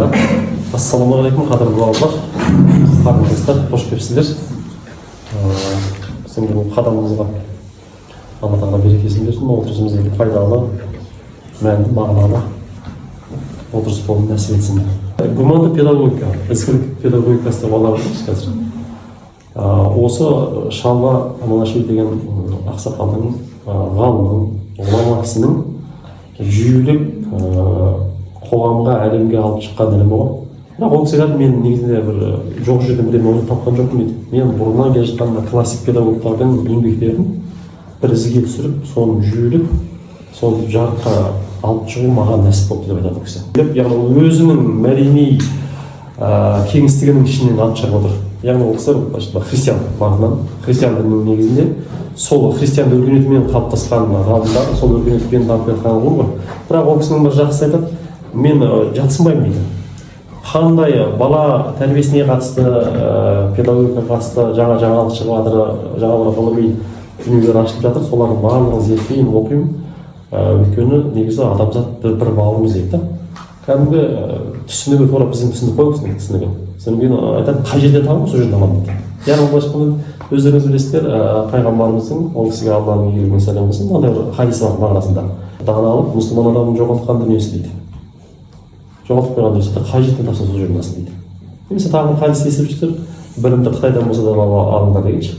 Bismillah. Assalamualaikum қадірлі балалар, қарындастар, қош келіпсіздер. Біздің бүгін қадамымызға Алла тағала берекесін берсін, отырысымызға пайдалы, мәнді, мағыналы отырыс болуын нәсіп етсін. Гуманды педагогика, ізгілік педагогикасы балалар жүрміз қазір. Осы Шалва Аманашев деген ақсақалдың, ғалымның, ғұлама кісінің жүйелеп қоғамға, әлемге алып шыққан ілімі ғой. Бірақ ол кісілер мен негізінде бір жоқ жерден бірдеңе ойлап тапқан жоқпын дейді. Мен бұрыннан келе жатқан классик педагогтардың еңбектерін бір ізге түсіріп, соны жүйелеп, соны жарыққа алып шығу маған нәсіп болды деп айтады ол кісі. Яғни өзінің мәдени кеңістігінің ішінен алып шығып отыр. Яғни ол кісілер христиан бағытынан, христиан дінінің негізінде сол христиан өркениетімен қалыптасқан ғалымдар, сол өркениетпен дамып жатқан ғылым ғой. Бірақ ол кісінің бір жақсы айтады, мен жатсынбаймын дейді. Қандай бала тәрбиесіне қатысты, педагогикаға қатысты жаңалық шығып жатыр, жаңа ғылыми дүниелер ашылып жатыр, солардың барлығын зерттеймін, оқимын. Өйткені негізі адамзат бір бауырымыз дейді. Кәдімгі түсінігі тура біздің түсінік қой кісінің түсінігі. Содан кейін айтады, қай жерде табамын, сол жерде аламын дейді. Яғни былайша айтқанда өздеріңіз білесіздер, пайғамбарымыздың ол кісіге Алланың елімен сәлем болсын, мынандай бір хадис бар мағынасында. Даналық мұсылман адамның жоғалтқан дүниесі дейді. Жоғалтып қойған дүниесі қай жерден тапса сол жерден алсын дейді. Немесе тағы бір хадис естіп жүрсіздер, білімді Қытайдан болса да алыңдар дегенше.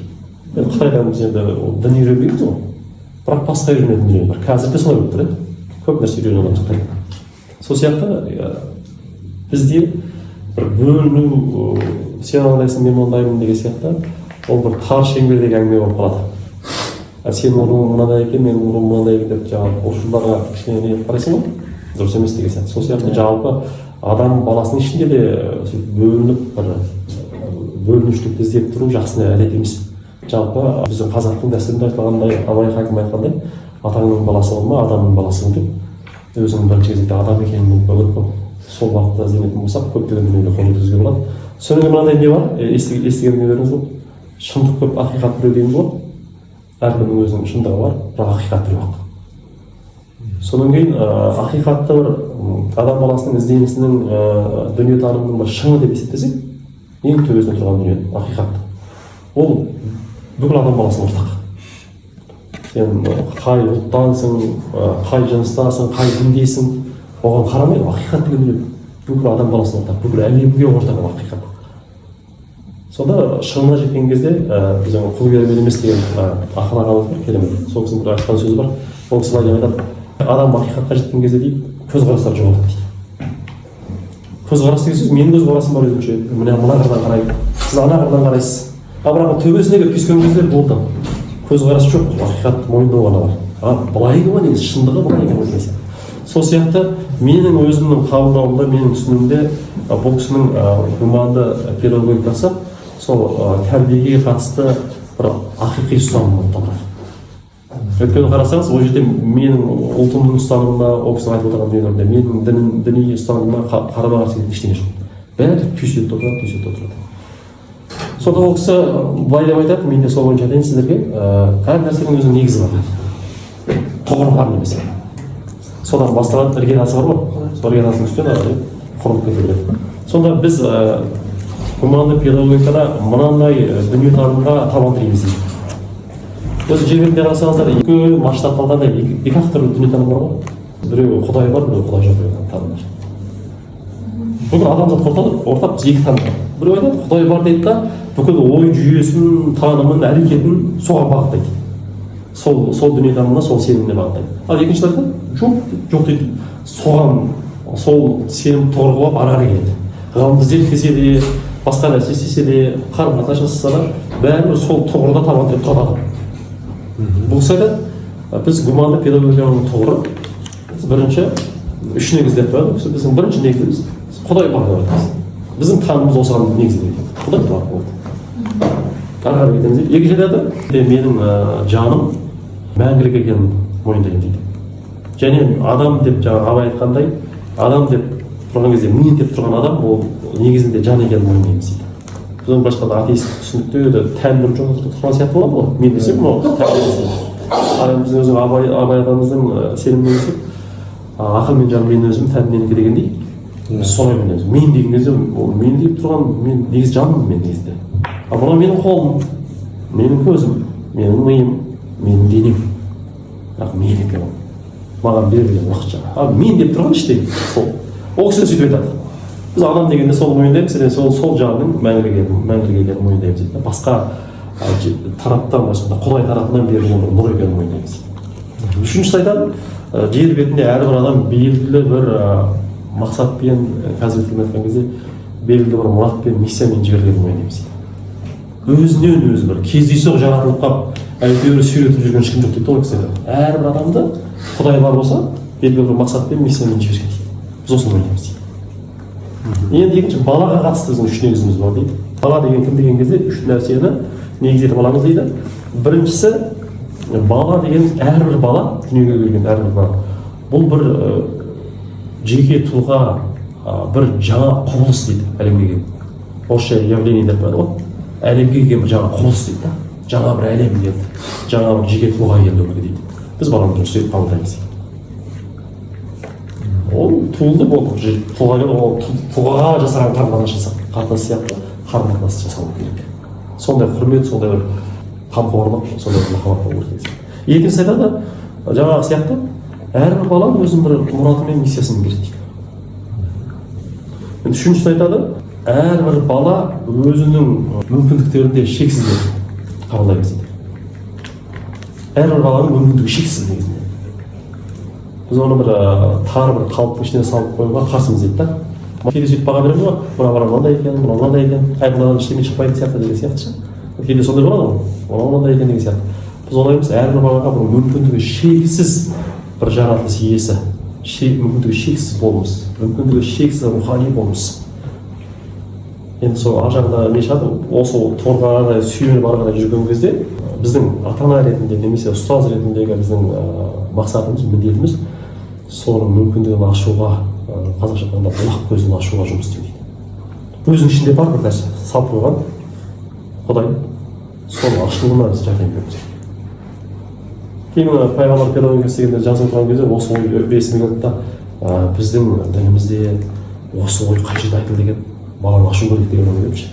Енді Қытайдан біз енді дін үйренбейміз ғой. Бірақ басқа үйренетін дүние бар. Қазір де солай болып тұр. Көп нәрсе үйреніп аламыз Қытайдан. Сол сияқты бізде бір бөліну, сен ондайсың, мен ондаймын деген сияқты ол бір тар шеңбердегі әңгіме болып қалады. Сенің ұруың мынандай екен, менің ұруым мынандай екен деп жаңағы ұлшылдарға кішкене қарайсың ғой, дұрыс емес деген сияқты. Сол сияқты жалпы адам баласының ішінде де бөлініп бір бөлінушілікті іздеп тұру жақсы әдет емес. Жалпы біздің қазақтың дәстүрінде айтылғандай, абай хакім айтқандай, атаңның баласы болма, адамның баласы бол деп, өзінің бірінші кезекте адам екенін біліп сол бағытта ізденетін болсақ, көптеген дүниеге қол жеткізуге болады. Содан кейін мынандай не бар, естіген дүниелеріңіз бол, шындық көп, ақиқат біреу деген болады. Әркімнің өзінің шындығы бар, бірақ ақиқат біреу ақ. Содан кейін ақиқатты бір адам баласының ізденісінің, дүниетанымының бір шыңы деп есептесек, ең төбесінде тұрған дүние ақиқат. Ол бүкіл адам баласының ортақ. Сен қай ұлттансың, қай жыныстасың, қай діндесің, оған қарамайды. Ақиқат деген дүние бүкіл адам баласының ортақ, бүкіл әлемге ортақ ол ақиқат. Сонда шыңына жеткен кезде біздің құлгермен емес деген ақын ағамыз бар, керемет. Сол кісінің бір айтқан сөзі бар. Ол кісі былай деп айтады, адам ақиқатқа жеткен кезде дейді, көзқарастар жоғалтады дейді. Көзқарас деген сөз, менің көзқарасым бар өзімше, мына қырдан қараймын, сіз ана қырдан қарайсыз. Бірақ төбесіне келіп түйіскен кезде болды. Көзқарас жоқ, ақиқат мойындау ғана бар. Былай екен ғой негізі, шындығы былай екен ғой деген. Сол сияқты менің өзімнің қабылдауымда, менің түсінігімде бұл кісінің гуманды педагогикасы сол тәрбиеге қатысты бір ақиқи ұстаным болып табылады. Өйткені қарасаңыз, ол жерде менің ұлтымның ұстанымында, ол кісінің айтып отырған дүниелерінде, менің діни ұстанымыма қарама-қарсы келетін ештеңе жоқ. Бәрі түйсетіп отырады. Сонда ол кісі былай деп айтады, мен де сол бойынша айтайын сіздерге, әр нәрсенің өзінің негізі бар. Тұғыры бар немесе. Содан басталған іргетасы бар ғой, сол іргетасының үстінен құрылып кете береді. Сонда біз гуманды педагогикада мынандай дүниетанымға табан тіреміз дейді. Осы жер бетінде қарасаңыздар, екі масштабты алғанда екі-ақ түрлі дүниетаным бар ғой. Біреуі Құдай бар, біреуі Құдай жоқ деген танымдар. Бүкіл адамзат ортақ біз екі таным бар. Біреу айтады, Құдай бар дейді да, бүкіл ой жүйесін, танымын, әрекетін соған бағыттайды. Сол дүниетанымына, сол сеніміне бағыттайды. Ал екіншілер айтады, жоқ дейді. Соған, сол сенім торғылап ары келеді. Ғылымды зерттесе де, басқа нәрсе істесе де, қарым-қатынас жасаса да, бәрібір сол тұғырда табан тіреп тұрады. Бұл кісі біз гуманды педагогиканың тұғыры бірінші үш негізден тұрады. Біздің бірінші негізіміз Құдай бар деп айтамыз. Біздің танымымыз осыған негізделген. Құдай бар болды. Ары кетеміз дейді. Екіншіден менің жаным мәңгілік екенін мойындаймын дейді. Және адам деп жаңағы абай айтқандай, адам деп тұрған кезде мен деп тұрған адам ол негізінде жан екенін мойындаймыз дейді. Біздің басқа да атеистік түсінікте тән бір жоқ тұрған сияқты болады ғой. Мен десем мынау біздің өзің абай атамыздың сеніміне өсіп ақыл мен жан мен өзім тән менікі дегендей. біз солай білеміз. Мен деген кезде ол мен деп тұрған мен негізі жанмын мен негізінде. А мына менің қолым, менің көзім, менің миым, менің денем. Бірақ менікі ол. Маған берілген уақытша. А мен деп тұрған іштегі сол. Ол кісі сөйтіп айтады. Біз адам дегенде сол мойындаймыз, сол жағының мәңгіге екенін мойындаймыз дейді. Басқа тараптан, Құдай тарапынан берілген бір нұр екенін мойындаймыз. Үшіншісі айтады, жер бетінде әрбір адам белгілі бір мақсатпен, қазір тілмен айтқан кезде белгілі бір мұратпен, миссиямен жіберілгенін мойындаймыз. Өзінен өзі бір кездейсоқ жаратылып қалып, әйтеуір сүйретіп жүрген ешкім жоқ дейді ол кісі. Әрбір адамды Құдай бар болса, белгілі бір мақсатпен, миссиямен жіберген дейді. Біз осыны мойындаймыз дейді. Енді екінші балаға қатысты біздің үш негізіміз бар дейді. Бала деген кім деген кезде үш нәрсені негіздетіп аламыз дейді. Біріншісі, бала деген әрбір бала, дүниеге келген әрбір бала. Бұл бір жеке тұлға, бір жаңа құбылыс дейді әлемге келген. Орысша явление деп айтады ғой. Әлемге келген бір жаңа құбылыс дейді. Жаңа бір әлем келді. Жаңа бір жеке тұлға келді өмірге дейді. Біз баланы дұрыс деп қабылдаймыз. Ол туылды болды. Тұлғаға жасаған қатынас сияқты қарым-қатынас жасалу керек. Сондай құрмет, сондай бір қамқорлық, сондай бір махаббат болу керек. Екіншісі айтады, жаңағы сияқты әрбір бала өзінің бір мұраты мен миссиясын береді дейді. Үшіншісі айтады, әрбір бала өзінің мүмкіндіктерінде шексіз деп қабылдаймыз дейді. Әрбір баланың мүмкіндігі шексіз негізінде. Біз оны бір тар бір қалыптың ішіне салып қоюға қарсымыз дейді да. Кейде сөйтіп баға береміз ғой, мына мынандай екен, мынандай екен, мынадан ештеңе шықпайтын сияқты деген сияқты ше. Кейде сондай болады ғой, мынандай екен деген сияқты. Біз олаймыз, әрбір балаға бір мүмкіндігі шексіз бір жаратылыс иесі, мүмкіндігі шексіз болмыс, мүмкіндігі шексіз рухани болмыс. Енді сол ар жағында не шығады, осы торға сүйеніп ары қарай жүрген кезде біздің ата-ана ретінде немесе ұстаз ретіндегі біздің мақсатымыз, міндетіміз соның мүмкіндігін ашуға, қазақша айтқанда бұлақ көзін ашуға жұмыс істеу дейді. Өзінің ішінде бар бір нәрсе салып қойған Құдай соның ашылуына біз жәрдем береміз. Кейін пайғамбар педагогикасы дегенде жазып отырған кезде осы ой есіме келді да, біздің дінімізде осы ой қай жерде айтылды деген баланы ашу керек деген ой келіпші.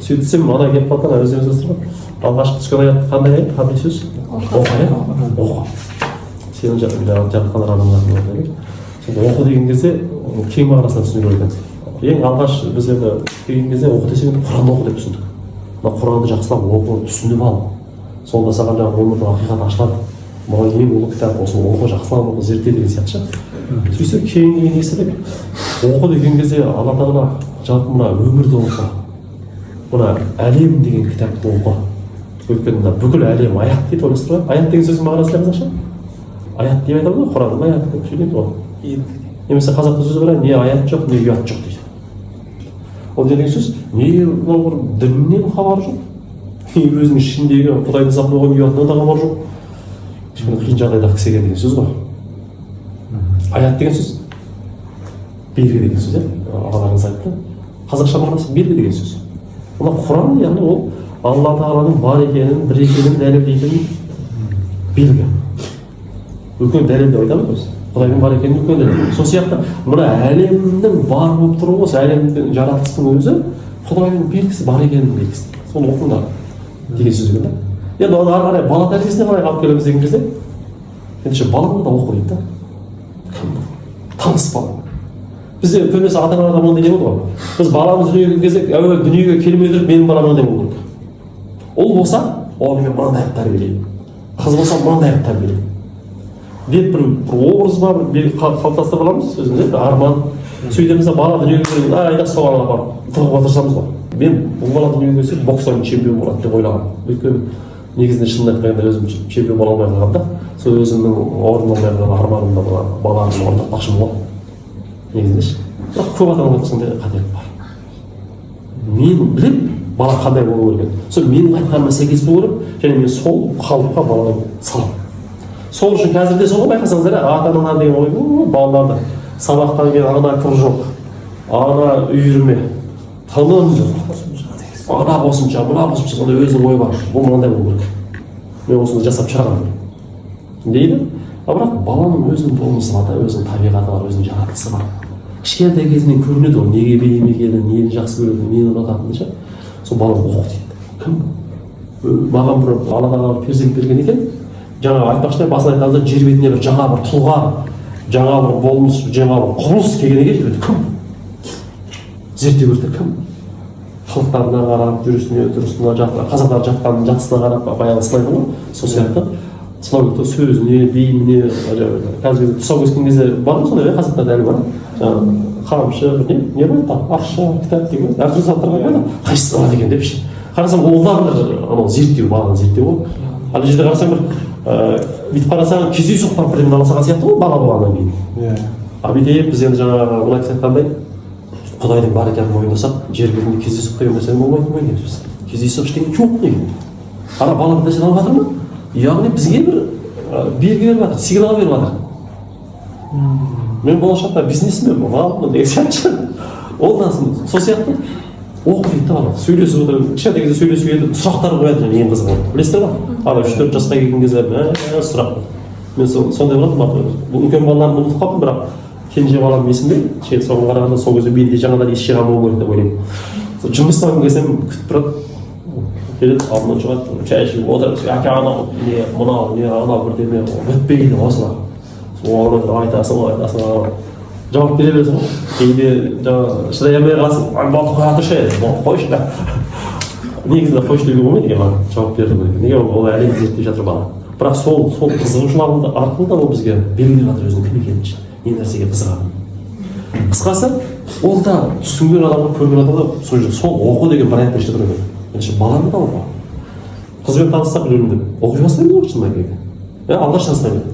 Сөйтсем ана келіп қалды, өздеріңіз отырған. Алғашқы түскен аят қандай аят, қандай сөз? Оқы. Сенің жаратқан адамдардың орны. Сонда оқы деген кезде кең мағынасына түсіну керек екен. Ең алғаш біз енді келген кезде оқы десек Құранды оқы деп түсіндік. Мына Құранды жақсылап оқы, түсініп ал. Сонда саған жаңағы өмірдің ақиқаты ашылады. Маған ең ұлы кітап осы оқы, жақсылап оқы, зертте деген сияқты. Сөйтсек кейін естідік. Оқы деген кезде Алла тағала жалпы мына өмірді оқы, мына әлем деген кітапты оқы. Өйткені бүкіл әлем аят дейді, ойластырып. Аят деген сөздің мағынасы не қазақша? Аят деп айтады ғой, Құранның аят деп сөйлейді ғой. Немесе қазақта сөз бар, не аят жоқ, не ұят жоқ дейді. Ол деген сөз, не бір діннен хабар жоқ, не өзінің ішіндегі Құдайды сақтап қойған ұятынан да хабар жоқ. Ешкім қиын жағдайда кісіге деген сөз ғой. Аят деген сөз, белгі деген сөз, ағаларыңыз айтты. Қазақша мағынасы белгі деген сөз. Мына Құран, яғни ол Алла тағаланың бар екенін, бір екенін дәлелдейтін белгі. Үлкен дәлел деп айтамыз біз. Құдайдың бар екенін үлкен дәлел. Сол сияқты мына әлемнің бар болып тұруы, осы әлемдің жаратылыстың өзі Құдайдың белгісі, бар екенінің белгісі. Соны оқыңдар деген сөз екен да. Енді оны ары қарай бала тәрбиесіне қарай алып келеміз деген кезде, ендеше баланы да оқы дейді да. Таныс бала. Бізде көбінесе ата-аналар мынандай не болды ғой. Біз баламыз дүниеге келген кезде, әуелі дүниеге келмей тұрып менің балам мынандай болу керек. Ол болса, оған мен мынандай қылып тәрбиелеймін. Қыз болса мынандай қылып тәрбиелеймін. Деп бір образ бар, бір қалыптастырып аламыз өзімізде, бір арман. Сөйтеміз де бала дүниеге келген, айда сол балаға барып тығып отырсамыз ғой. Мен бұл бала дүниеге келсе бокстан чемпион болады деп ойлағанмын. Өйткені негізінде шынын айтқанда өзім чемпион бола алмай қалғанда, сол өзімнің орын алмай қалған арманымда баланы орындатпақшы болған. Негізінде бірақ көп ата-аналар сондай қателік бар. Мен білемін бала қандай болу керек. Сол менің айтқаныма сәйкес болу керек, және мен сол қалыпқа баланы саламын. Сол үшін қазірде соны байқасаңыздар, ата-аналар деген ой, балаларды сабақтан кейін ана кір жоқ, ана үйірме, тыным жоқ, ана қосымша, мына қосымша, сондай өзінің ой бар. Бұл мынандай болу керек. Мен осыны жасап шығарамын дейді. Бірақ баланың өзінің болмысы бар, өзінің табиғаты бар, өзінің жаратылысы бар. кішкентай кезінен көрінеді ол неге бейім екенін, нені жақсы көретінін, нені ұнататынын ше. Сол бала оқы дейді. Кім? Маған бір алладан перзент берген екен. Жаңағы айтпақшы басын айтқанда жер бетіне бір жаңа бір тұлға, жаңа бір болмыс, жаңа бір құбылыс келген екен. Кім? Зерттеу керек кім? Халықтарына қарап, жүрісіне, тұрысына, қазақтар жатқанын жатысына қарап баяғы сылайды ғой. Сол сияқты сылау керек сөзіне, бейіміне, қазір тұсау кескен кезде бар ма сондай қазақтарда әлі бар. Жаңағы қамшы, не бар? Ақша, кітап деген әртүрлі заттар бар да. Қайсысы алады екен деп ше. Қарасам ол да бір анау зерттеу, баланы зерттеу ғой. Ана жерде қарасаң бір бүйтіп қарасаң кездейсоқтан білімін ала салған сияқты ғой бала болғаннан кейін. Иә. А бүйтіп біз енді жаңағы мына кісі айтқандай Құдайдың бар екенін мойындасақ, жер бетінде кездейсоқ деген нәрсе болмайтын ғой дейміз. Кездейсоқ ештеңе жоқ неге? Ана бала бір нәрсені алып жатыр ма? Яғни бізге бір белгі беріп жатыр, сигнал беріп жатыр. Мен болашақта бизнесмен ғалыммын деген сияқты. Ол насын сол сияқты оқиды да бала. Сөйлесіп отырып, кішкентай кезде сөйлесуге сұрақтар қояды және ең қызығы. Білесіздер ма? Ана 3-4 жасқа келген кезде сұрақ. Мен сондай болатынмын. Бұл үлкен балаларымды ұмытып қалдым, бірақ кенже балам есімде, соған қарағанда сол кезде белде жаңадан ес жиған болу керек деп ойлаймын. Жұмыстан келсем күтіп тұрады. Келеді, алдынан шығады, шай ішіп отырып, әке анау, не мынау, не анау бірдеме бітпейді осылар. Оны айтасың, жауап бере бересің. Кейде шыдай алмай қаласың, балды қоя тұршы, қойшы да. Негізінде қойшы деуге болмайды екен маған жауап берді керек. Неге ол әлемді зерттеп жатыр бала. Бірақ сол қызығушылық арқылы да ол бізге белгілеп жатыр өзінің кім екенін. Не нәрсеге қызығатынын. Қысқасы, ол да түсінген адамға көрген адамға сол оқу деген бір аяқ берші тұрып еді. Енді баланы да оқу. Қызбен таныссақ жүрмін деп, оқи бастаймын ғой шынымен керек. Алғаш таныстаймын.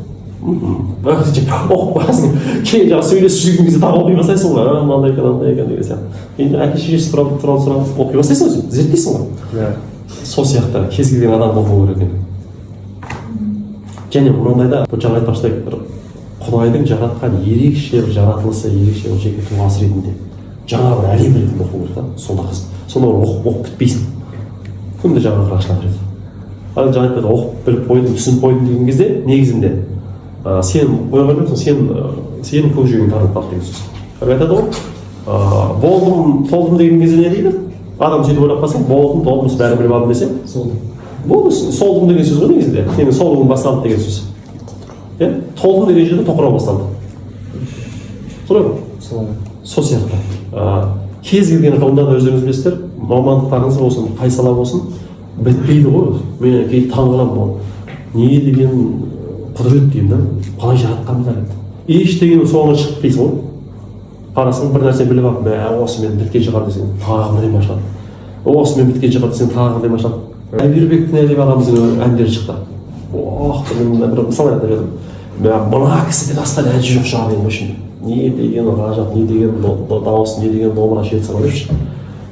Оқып барасың, кейін жаңағы сөйлесіп жүрген кезде тағы оқи бастайсың ғой, мынандай екен деген сияқты. Енді әке шешесі туралы сұрап оқи бастайсың ғой, зерттейсің ғой. Сол сияқты кез келген адам оқу керек екен. Және мынандайда жаңа айтпақшы бір Құдайдың жаратқан ерекше бір жаратылысы, ерекше бір жеке тұлғасы ретінде жаңа бір әлем ретінде оқу керек та. Сонда қыз. Сонда оқып бітпейсің. Күнде жаңа қырақшылар еді. Ал жаңа айтпады, оқып біліп қойдым, түсініп қойдым деген кезде негізінде сен ойға білесің, сенің көкжиегің тарылып қалды деген сөз. Айтады ғой, болдым, толдым деген кезде не дейді? Адам сөйтіп ойлап қалса, болдым, толдым, бәрін біліп алдым десе, болды, солдым деген сөз ғой негізінде. Сенің солдығың басталды деген сөз. Толдым деген жерде тоқырау басталды. Солай ғой? Сол сияқты. Кез келген ғылымда да өздеріңіз білесіздер, мамандықтарыңыз болсын, қай сала болсын, бітпейді ғой. Мен кейде таңғаламын бұл. Не деген құдірет деймін да, қалай жаратқанымда дейді. Ештеңенің соңынан шығып дейсің ғой. Қарасың бір нәрсе біліп алып, осы мен біткен шығар десең, тағы бірдеңе ашылады. Осы мен біткен шығар десең, тағы бірдеңе ашылады. Әйбербек Тінәлиев ағамыздың әндері шықты. Бір мысал айтып едім. Мына кісіде астан әнші жоқ шығар деген үшін. Не деген ғажап, не деген дауыс, не деген домбыра шертсін ғой депші.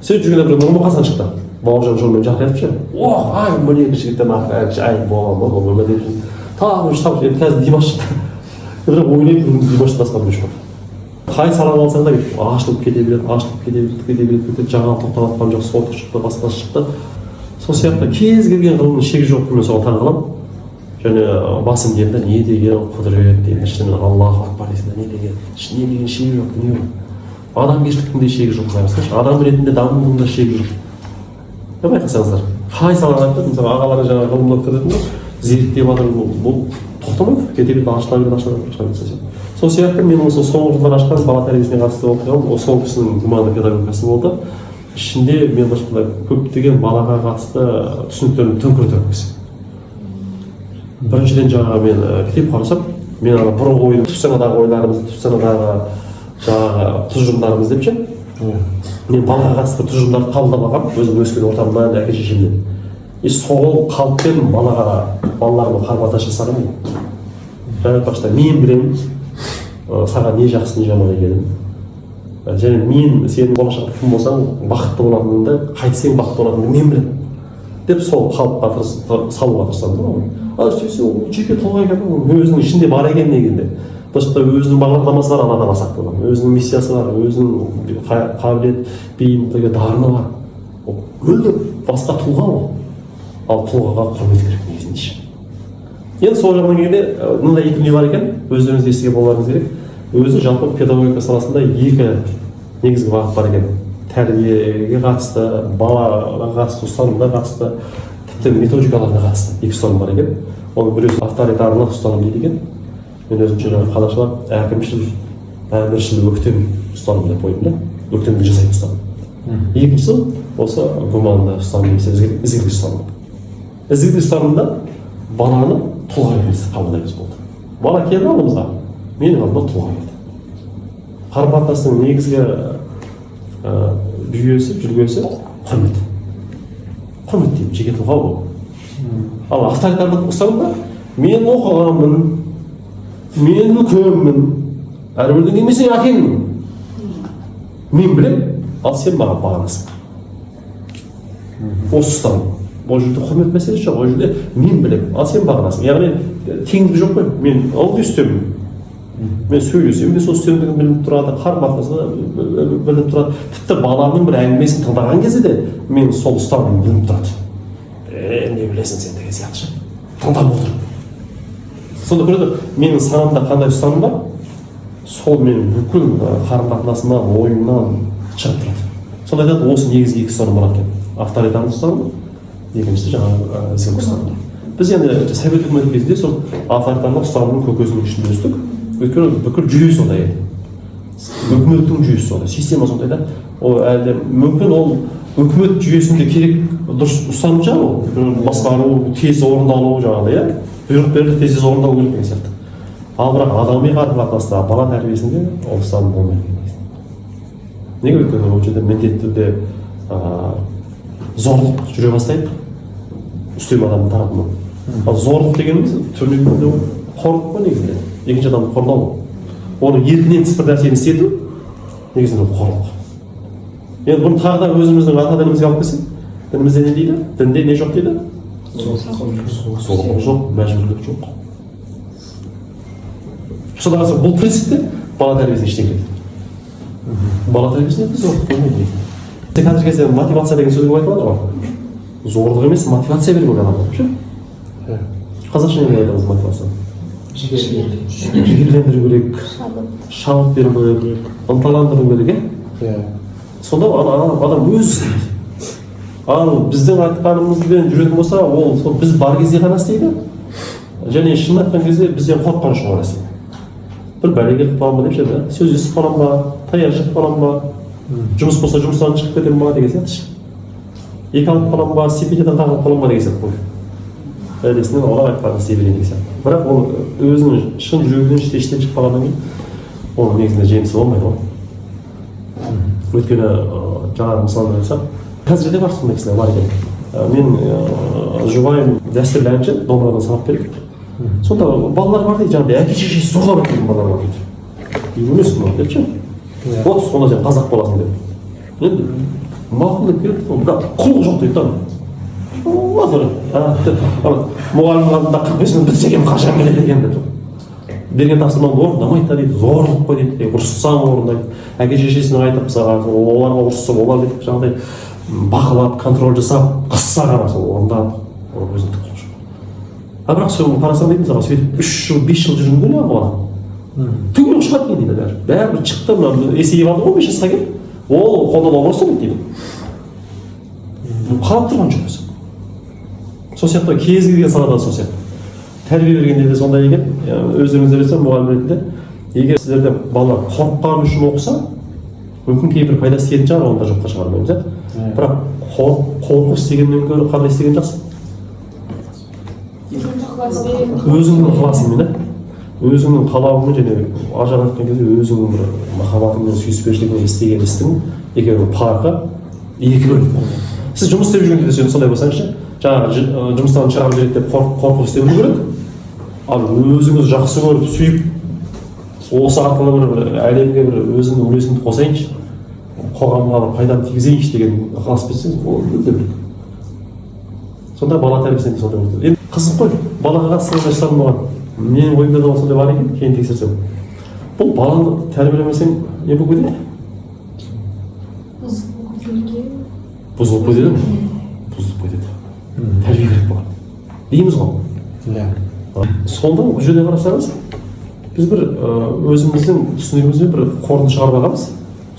Сөйтіп жүргенде бір Нұрмұқасан шықты. Бауыржан жолмен жарқ етіп ше. Ай, мына екі жігіттен әнші әй болған ба, бұл деп жүрген. Тағы бір штаб, қазір Димаш шықты. Бірақ ойлаймын, Димашты басқа білмеш бар. Қай саланы алсаң да ашылып кете береді, жаңа тоқтап атқан жоқ, солтық шықты, басқасы шықты. Сол сияқты кез келген ғылымның шегі жоқ, мен соған таңғаламын. Және басым деймін да, не деген құдірет деймін, ішінен Аллаху акбар дейсің да, не деген шегі жоқ, дүние ғой. Адамгершіліктің де шегі жоқ, адам ретінде дамудың да шегі жоқ. Байқасаңыздар, қай саланы айтты, мысалы ағалары жаңағы ғылымды өткізетін ғой, зерттеп жатыр, бұл тоқтамайды, кете берді, ашыла берді. Сол сияқты мен осы соңғы жылдар ашқан бала тәрбиесіне қатысты оқиғам, сол кісінің гуманды педагогикасы болды. Ішінде мен көптеген балаға қатысты түсініктерін төңкеріп кісі. Біріншіден жаңағы мен кітап қарасам, мен бұрынғы ойым түпсанадағы ойларымызды, түпсанадағы жаңағы тұжырымдарымыз деп ше. Мен балаға қатысты тұжырымдарды қабылдап алғам, өзім өскен ортамнан, әке шешемнен. Сол қалыппен балаларыма қарым-қатынас жасағам. Жаңа айтпақшы, мен білемін, саған не жақсы, не жаман екенін. Және мен сенің болашақта кім болсаң, бақытты болатыныңды, қайтсең бақытты болатыныңды мен білемін. Деп сол қалыпқа салуға тырысамын. Жеке тұлға екен, өзінің ішінде бар екен негізінде. Былайша өзінің бағдарламасы бар, анадан асақ болған. Өзінің миссиясы бар, өзінің қабілет, бейімділігі, дарыны бар. Мүлде басқа тұлға ол. Ал тұлғаға құрмет керек негізінде. Енді сол жағынан келгенде, мынандай екі дүние бар екен, өздеріңіз естіген болуларыңыз керек. өзі жалпы педагогика саласында екі негізгі бағыт бар екен. Тәрбиеге қатысты, балаға қатысты, ұстанымға қатысты, тіпті методикаларға қатысты екі ұстаным бар екен. Оның біреусі авторитарлық ұстаным дейді екен. Мен өзімше қазақшалап әкімшіл, әміршіл, өктем ұстаным деп қойдым да. Өктемді жасайтын ұстаным. Екіншісі осы гуманды ұстаным немесе ізгілік ұстаным. Ізгілік ұстанымда баланы тұлға ретінде қабылдаймыз болды. Бала келді алдымызға, менің алдыма тұлға келді. Қарым-қатынастың негізгі жүйесі, жүргесі құрмет. Құрмет деймін, жеке тұлға ол. Ал авторитарлық ұстанымда мен оқығанмын, мен үлкенмін, әрбірдің келмесең әкеңмін. Мен білем, ал сен маған бағынасың. Осы ұстаным. Ол жерде құрмет мәселесі жоқ, ол жерде мен білем, ал сен бағынасың. Яғни теңдік жоқ қой, мен ылғи үстемін. Мен сөйлесем, мен сол үстемдігін біліп тұрады, қарым-қатынасты біліп тұрады. Тіпті баламның бір әңгімесін тыңдаған кезде де мен сол ұстанымды біліп тұрады. Не білесің сен деген сияқты. Тыңдап отыр. Сонда көреді, менің санамда қандай ұстаным бар, сол менің бүкіл қарым-қатынасымнан, ойымнан шығып тұрады. Сонда айтады, осы негізгі екі ұстаным бар екен. Авторитарлық ұстаным, екіншісі жаңағы ізгілік ұстаным. Біз енді совет үкіметі кезінде сол авторитарлық ұстанымның көкесінің ішінде өстік. Өйткені бүкіл жүйе сондай еді. Үкіметтің жүйесі сондай, система сондай да. Ол әлде мүмкін ол үкімет жүйесінде керек дұрыс ұстаным шығар ол. Басқару, тез орындалу жаңағыдай, иә. Бұйрық беріліп тез орындалу керек деген сияқты. Ал бірақ адами қарым-қатынаста, бала тәрбиесінде ол ұстаным болмайды. Неге өйткені ол жерде міндетті түрде зорлық жүре бастайды. Үстем адамның тарапынан. Ал зорлық дегеніміз түрмеде қорлық па негізінде? Екінші адамды қорлау. Оны еркінен тыс бір нәрсені істету негізінде қорлық. Енді бұны тағы да өзіміздің ата дінімізге алып келсек, дінімізде не дейді? Дінде не жоқ дейді? Зорлық жоқ, мәжбүрлік жоқ. Содан кейін бұл принципте бала тәрбиесіне ештеңе келеді. Бала тәрбиесіне зорлық болмайды. Қазіргі кезде мотивация деген сөз болып айтылады ғой. Зорлық емес, мотивация беру керек адамға. Қазақша не айтамыз мотивация? Жігерлендіру керек, шабыт беру керек, ынталандыру керек, иә? Сонда адам өзі істейді. Ал біздің айтқанымызбен жүретін болса, ол біз бар кезде ғана істейді. Және шын айтқан кезде бізден қорыққан үшін ғана істейді. Бір бәлеге қылып қалам ба деп ше, сөз естіп қалам ба, таяқ жеп қалам ба, жұмыс болса жұмыстан шығып кетем ба деген сияқты. Екі алып қалам ба, стипендиядан қағылып қалам ба деген сияқты қой. Бәлесінен олар айтқанын істей берген деген сияқты. Бірақ ол өзінің шын жүрегінен іштен шығып қалғаннан кейін, оның негізінде жемісі болмайды ғой. Өйткені жаңағы мысалын айтсам, қазір де бар сондай кісілер бар екен. Мен жұбайым дәстүрлі әнші, домбырадан сабақ береді. Сонда балалар бар дейді, жаңағыдай әке шешесі зорлап өткен балалар бар дейді. Үйленесің ба деп ше. Вот сонда сен қазақ боласың деп. Енді мақұл деп келеді, бірақ құлық жоқ дейді да. Мұғалімнің алдында 45 минут бітсе екен қашан келеді екен деп. Берген тапсырманы орындамайды да дейді, зорлық қой дейді, ұрыссаң орындайды. Әке шешесіне айтып саған, оларға ұрыссаң, олар деп жаңағыдай бақылап, контроль жасап, қысса ғана сол орындап, өзін түк қылып жоқ. Бірақ соны қарасаң дейді, мысалы сөйтіп 3 жыл, 5 жыл жүрген ғой бала. Түгел шығады екен дейді бәрі. Бәрібір шықты, мына есейіп алды ғой 5 жасқа келіп, ол қолдан ұрысты дейді. Қарап тұрған жоқ өзі. Сол сияқты кез келген салада сол сияқты. Тәрбие бергенде де сондай екен, өздеріңіз білесіздер мұғалім ретінде, егер сіздерде бала қорыққаны үшін оқыса, мүмкін кейбір пайда істейтін шығар, оны да жоққа шығармаймыз, иә. Бірақ қорқып істегеннен гөрі қандай істеген жақсы? Өзіңнің ықыласыңмен, өзіңнің қалауыңмен және ажырап жатқан кезде өзіңнің бір махаббатыңмен, сүйіспеншілігімен істеген істің екеуінің парқы екі бөлек болды. Сіз жұмыс істеп жүрген кезде сондай болсаңызшы, жаңағы жұмыстан шығарып жібереді деп қорқып істеуіңіз керек. Ал өзіңіз жақсы көріп, сүйіп, осы арқылы бір әлемге бір өзіңнің үлесіңді қосайыншы, қоғамға бір пайдам тигізейінші деген ықылас берсеңіз, ол өте бір. Сонда бала тәрбиесінде сондай болады. Енді қызық қой, балаға қатысты ұстаным болған. Менің ойымда да сондай бар екен, кейін тексерсем. Бұл баланы тәрбиелемесең не болып кетеді? Бұзылып кетеді ме? Бұзылып кетеді. Тәрбие керек болған. Дейміз ғой. Сонда бұл жерде қарасаңыз, Біз бір өзіміздің түсінігімізбен бір қорытынды шығарып алғанбыз.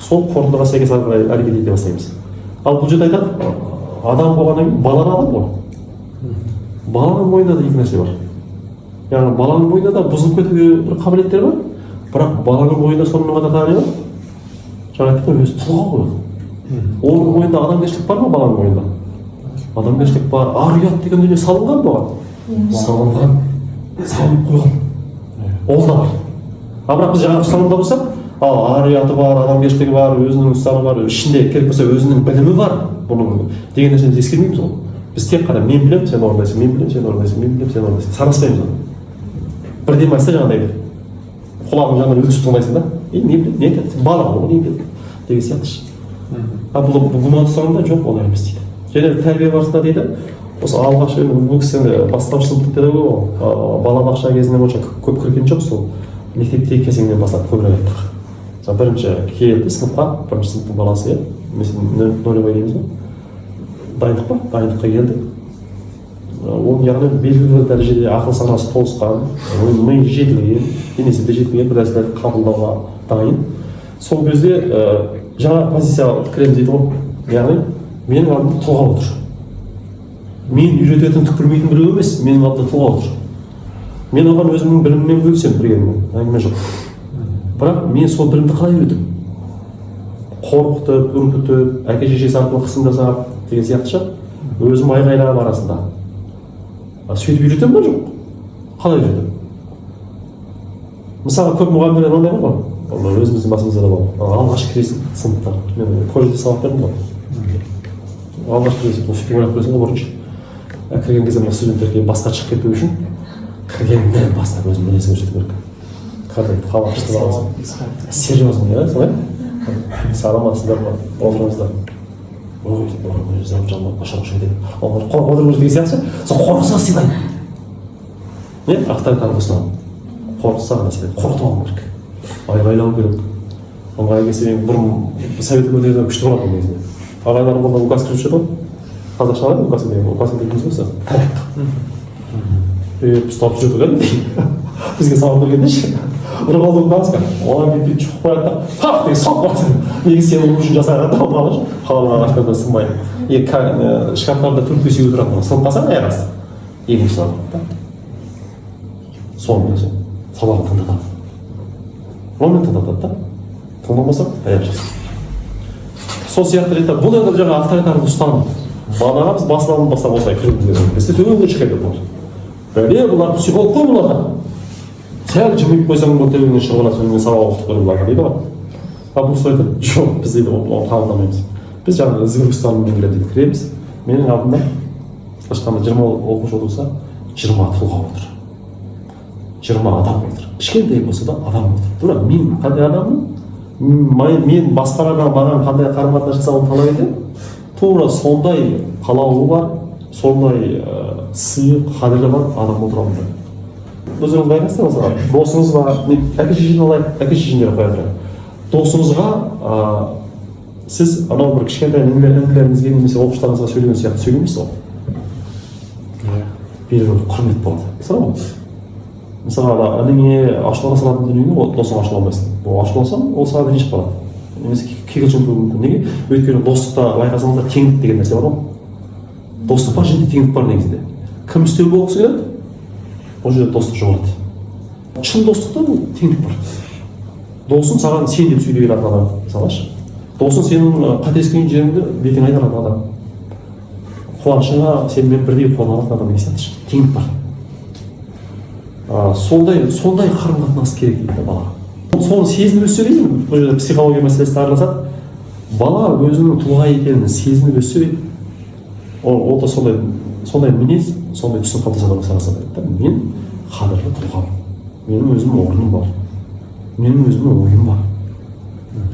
Сол қорытындыға сәйкес ары қарай әрекет ете бастаймыз. Ал бұл жерде айтады, адам болғаннан кейін бала да адам ғой. Баланың бойында да екі нәрсе бар. Яғни баланың бойында да бұзылып кетуге бір қабілеттер бар, бірақ баланың бойында сонымен қатар тағы не бар? Жаңа айттық қой, өзі тұлға ғой. Оның бойында адамгершілік бар ма баланың бойында? Адамгершілік бар. Ар-ұят деген дүние салынған бұған? Салынған, салынып қойған. Ол да бар. Бірақ біз жаңағы ұстанымда болсақ, ар-ұяты бар, адамгершілігі бар, өзінің ұстанымы бар, ішінде керек болса өзінің білімі бар. Бұның деген нәрсені ескермейміз ғой. Біз тек қана мен білемін, сен орындайсың, мен білемін, сен орындайсың, мен білемін, сен орындайсың. Санаспаймыз оны. Бірден айтса жаңағыдай бір құлағың жанынан өткізіп тыңдайсың да, не біледі, не айтады, бала ғой, не біледі деген сияқты. Бұл гуманды ұстанымда жоқ, олай емес дейді. Және тәрбие барысында дейді, осы алғаш бұл кісі бастауыш сыныптық педагог, балабақша кезінен онша көп кірген жоқ, сол мектепте кезеңнен бастап көбірек айттық. Бірінші келді сыныпқа, бірінші сыныптың баласы, mesela нөлевой дейміз ғой, дайындық па? Дайындыққа келді. Оның яғни белгілі бір дәрежеде ақыл санасы толысқан, ми жетілген, денесі де жетілген бір нәрселерді қабылдауға дайын. Сол кезде жаңа позицияға кіреміз дейді ғой. Яғни менің алдымда тұлға отыр. Мен үйрететін түк білмейтін біреу емес, менің алдымда тұлға отыр. Мен оған өзімнің біліміммен бөлісемін, біргемін, әңгіме жоқ. Бірақ мен сол білімді қалай үйретемін? Қорқытып, үркітіп, әке шешесі арқылы қысым жасап деген сияқты шығар. Өзім айғайлап арасында. Сөйтіп үйретемін ба жоқ? Қалай үйретемін? Мысалы көп мұғалімдер мынандай бар ғой. Олар өзіміздің басымызда да бар. Алғаш кіресің сыныпта. Мен колледжде сабақ бердім ғой. Алғаш кіресің, сөйтіп ойлап көресің ғой бұрыншы. Кірген кезде студенттерге басқа шығып кетпеу үшін кіргеннен бастап өзім мінезін көрсету керек. Қалай ашты баласың. Серьезно, иә, солай? Саламатсыздар ма? Отырыңыздар. Ой, жалма баша-баша кетеді. Олар қорқып отырмыз деген сияқты. Сол қорқысқа сыйлайды. Не? Авторитарлық ұстаным. Қорқысқа ғана сыйлайды. Қорқытып алу керек. Айғайлау керек. Оңай келсе мен бұрын совет өкіметінде күшті болатын негізінде. Ағайларым болда указ кіріп жүрді ғой. Қазақша қалай указ деген? Указ деген болса, тәртіп. Ұстап жүрді ғой. Бізге сабақ бергенде ше. Ұрып алдым басқа. Оған кетпей шұқып қояды да, пақ деген соқ қояды. Неге сен ол үшін жасаған да болмады ше. Қаланың ашқанда сынбайды. Шкафтарда төрт-бес үй тұрады. Сынып қалсаң аяқ асты. Екінші сабақ та. Сонымен сол сабағын тыңдатады. Онымен тыңдатады да. Тыңдамаса аяқ жасайды. Сол сияқты ретте бұл енді жаңа авторитарлық ұстаным. Балаға біз басынан бастап осылай кіргізіп береміз. Бізде төменге шығады бұлар. Бәле бұлар психолог қой бұлар. Сәл жымиып қойсаң бұл төбеңнен шығып алады, сонымен сабақ оқытып беріп бұларға дейді ғой. Бұл кісі айтады, жоқ, біз дейді оны қабылдамаймыз. Біз жаңағы ізгілік ұстаныммен келеді дейді, кіреміз. Менің алдымда ешқандай 20 оқушы отырса, 20 тұлға отыр. 20 адам отыр. Кішкентай болса да адам отыр. Бірақ мен қандай адаммын? Мен басқаларға маған қандай қарым-қатынас жасауын талап етемін? Тура сондай қалауы бар, сондай сыйы, қадірі бар адам отырамын да. Өзіңіз байқайсыздар мысалы, досыңызға, әке шешені алайық, әке шешендері қоя тұрайық. Досыңызға сіз анау бір кішкентай інілеріңізге немесе оқушыларыңызға сөйлеген сияқты сөйлемейсіз ғой. Белгілі бір құрмет болады. Мысалы ғой. Мысалы, ініңе ашулана салатын дүниені досыңа ашуланбайсың. Ол ашулансаң, ол саған ренжіп қалады. Немесе кекілжің болуы мүмкін. Неге? Өйткені достықта байқасаңыздар теңдік деген нәрсе бар ғой. Достық бар, жерде теңдік бар негізінде. Кім үстем болғысы келеді? Ол жерде достық жоғалады. Шын достықта теңдік бар. Досың саған сен деп сөйлеген адам, мысалшы. Досың сенің қателескен жеріңді бетің айналатын адам. Қуанышыңа сенімен бірдей қуанатын адам деген сияқты. Теңдік бар. Сондай қарым-қатынас керек дейді балаға. Соны сезініп өссе дейді, бұл жерде психология мәселесі араласады. Бала өзінің тұлға екенін сезініп өссе дейді. Ол да сондай мінез, сондай түсін қалыптасады санасады. Мен қадірлі тұлғамын. Менің өзімнің орным бар. Менің өзімнің ойым бар.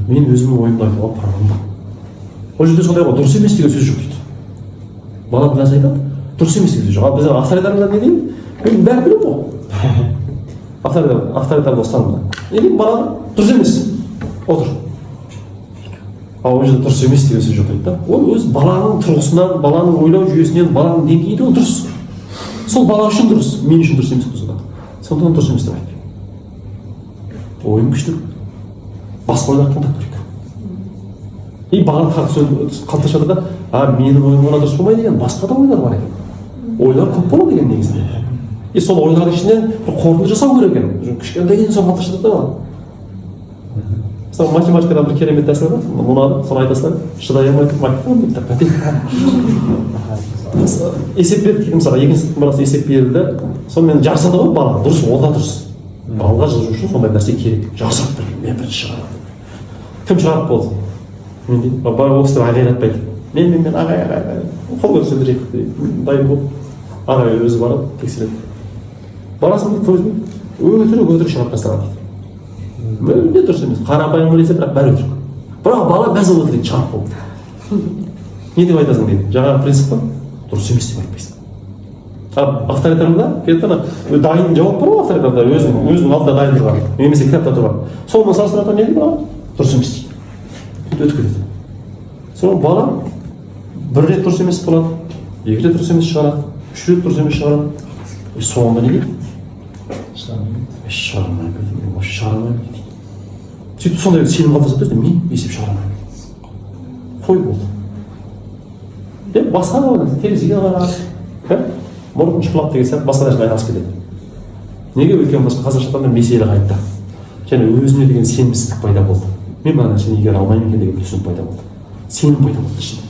Мен өзімнің ойымды айтуға правым бар. Ол жерде сондай ғой, дұрыс емес деген сөз жоқ дейді. Бала біраз айтады, дұрыс емес деген сөз жоқ. Біздің авторитарлар не дейді? Мен бәрі білемін ғой. Авторитарлық ұстанымда. Неге бала дұрыс емес? Отыр. Ал ол жерде дұрыс емес деген сөз жоқ дейді да. Ол өз баланың тұрғысынан, баланың ойлау жүйесінен, баланың деңгейінде ол дұрыс. Сол бала үшін дұрыс, мен үшін дұрыс емес болса да. Сондықтан дұрыс емес деп айтпаймын. ойым күшті. Басқа ойлар тыңдап көрейік. И баған қалыптасады да, менің ойым ғана дұрыс болмайды деген, басқа да ойлар бар екен. Ойлар көп болады деген негізінде. И сол ойлардың ішінен бір қорытынды жасау керек екен. Кішкентайдан соң қалыптасады да. Мысалы математикада бір керемет тәсіл бар, ұнады, соны айтасыздар, шыдай алмай тұрып айтып бәтел. Есеп берді дейді, мысалға екінші сыныптың баласы есеп берілді, сонымен жарысады ғой бала, дұрыс, ол да дұрыс. Балаға жазу үшін сондай нәрсе керек, жасап бір, мен бірінші шығарады. Кім шығарып болды? Мен дейді, бай ол кісілер ағайратпайды. Мен ағай, қол көрсетіп дайын болып, ағай өзі барады, тексереді. Барасың дейді, өтірік шығарып тастаған дейді. Мүлде дұрыс емес, қарапайым білесе, бірақ бәрі өтірік. Бірақ бала бәз өтірік шығарып болды. Не деп айтасың дейді, жаңағы принцип бар, дұрыс емес деп айтпайсың. Авторитарында, дайын жауап бар ғой авторитарда, өзінің алдында дайын тұрған, немесе кітапта тұрған. Сонымен салыстырғанда не дейді, дұрыс емес дейді. Өтіп кетеді. Сол бала бір рет дұрыс емес болады, екі рет дұрыс емес шығарады, үш рет дұрыс емес шығарады. Соңында не дейді? Шығармаймын дейді. Сөйтіп сондай сенім қалыптасады, мен есеп шығармаймын. Қой болды. Деп басқа терезеге қарап, мұртын шұқылап деген сияқты басқа нәрсеге айналысып кетеді. Неге? Өйткені басқа қазақша айтқанда меселі қайтты. Және өзіне деген сенімсіздік пайда болды. Мен мына нәрсені игере алмаймын екен деген түсінік пайда болды. Сенім пайда болды ішінде.